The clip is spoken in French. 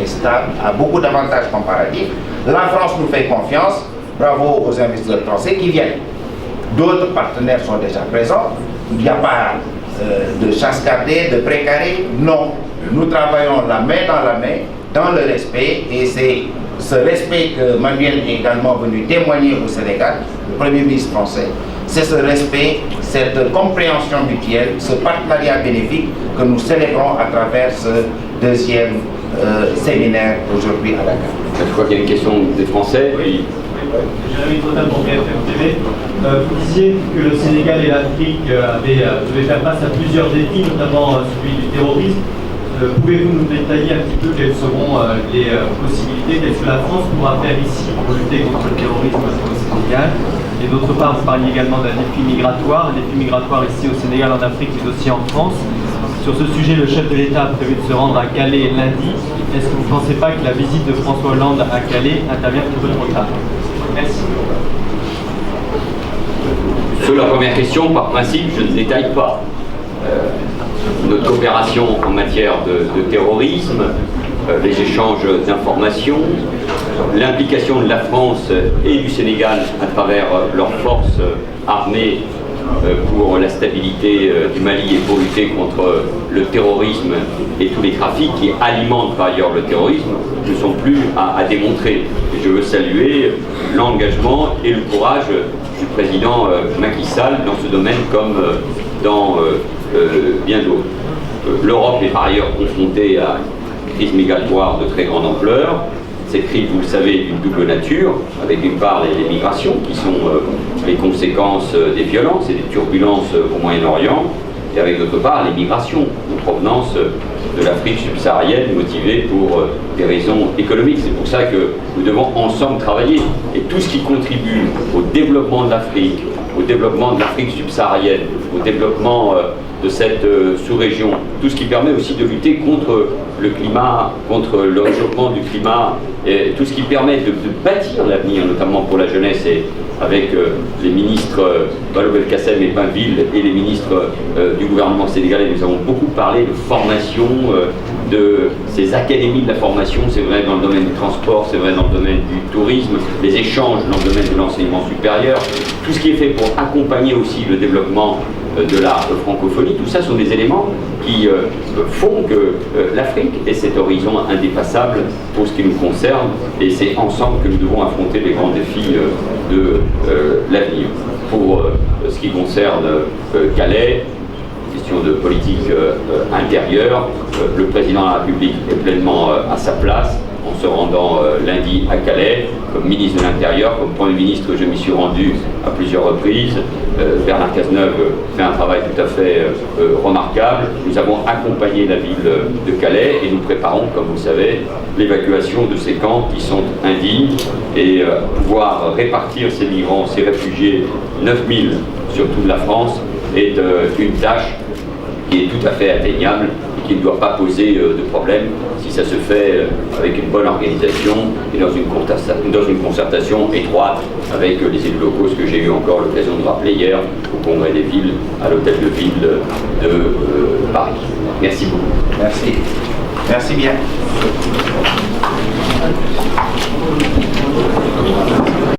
est stable, a beaucoup d'avantages comparatifs. La France nous fait confiance, bravo aux investisseurs français qui viennent. D'autres partenaires sont déjà présents, il n'y a pas de chasse gardée, de précaré, non. Nous travaillons la main dans le respect, et c'est ce respect que Manuel est également venu témoigner au Sénégal, le Premier ministre français. C'est ce respect, cette compréhension mutuelle, ce partenariat bénéfique que nous célébrons à travers ce deuxième séminaire aujourd'hui à Dakar. Je crois qu'il y a une question des Français. Oui. Jérémy Trottin pour BFM TV. Vous disiez que le Sénégal et l'Afrique devaient faire face à plusieurs défis, notamment celui du terrorisme. Pouvez-vous nous détailler un petit peu quelles seront les possibilités, qu'est-ce que la France pourra faire ici pour lutter contre le terrorisme au Sénégal? Et d'autre part, vous parliez également d'un défi migratoire ici au Sénégal, en Afrique, mais aussi en France. Sur ce sujet, le chef de l'État a prévu de se rendre à Calais lundi. Est-ce que vous ne pensez pas que la visite de François Hollande à Calais intervient un peu trop tard? Merci. Sur la première question, par principe, je ne détaille pas notre coopération en matière de terrorisme, les échanges d'informations, l'implication de la France et du Sénégal à travers leurs forces armées pour la stabilité du Mali et pour lutter contre le terrorisme et tous les trafics qui alimentent par ailleurs le terrorisme ne sont plus à démontrer. Et je veux saluer l'engagement et le courage du président Macky Sall dans ce domaine comme dans bien d'autres. L'Europe est par ailleurs confrontée à une crise migratoire de très grande ampleur. Cette crise, vous le savez, est d'une double nature, avec d'une part les migrations, qui sont les conséquences des violences et des turbulences au Moyen-Orient, et avec d'autre part les migrations en provenance de l'Afrique subsaharienne, motivées pour des raisons économiques. C'est pour ça que nous devons ensemble travailler. Et tout ce qui contribue au développement de l'Afrique, au développement de l'Afrique subsaharienne, au développement de cette sous-région, tout ce qui permet aussi de lutter contre le climat, contre le réchauffement du climat, et tout ce qui permet de bâtir l'avenir, notamment pour la jeunesse, et avec les ministres Balo Belkacem et Pinville et les ministres du gouvernement sénégalais, nous avons beaucoup parlé de formation, de ces académies de la formation. C'est vrai dans le domaine du transport, c'est vrai dans le domaine du tourisme, les échanges dans le domaine de l'enseignement supérieur, tout ce qui est fait pour accompagner aussi le développement de la francophonie. Tout ça sont des éléments qui font que l'Afrique est cet horizon indépassable pour ce qui nous concerne, et c'est ensemble que nous devons affronter les grands défis de l'avenir. Pour ce qui concerne Calais, question de politique intérieure, le président de la République est pleinement à sa place en se rendant lundi à Calais. Comme ministre de l'Intérieur, comme Premier ministre, je m'y suis rendu à plusieurs reprises. Bernard Cazeneuve fait un travail tout à fait remarquable. Nous avons accompagné la ville de Calais et nous préparons, comme vous le savez, l'évacuation de ces camps qui sont indignes, et pouvoir répartir ces migrants, ces réfugiés, 9000 sur toute la France, est une tâche qui est tout à fait atteignable et qui ne doit pas poser de problème si ça se fait avec une bonne organisation et dans une concertation étroite avec les élus locaux, ce que j'ai eu encore l'occasion de rappeler hier au Congrès des villes, à l'hôtel de ville de Paris. Merci beaucoup. Merci. Merci bien.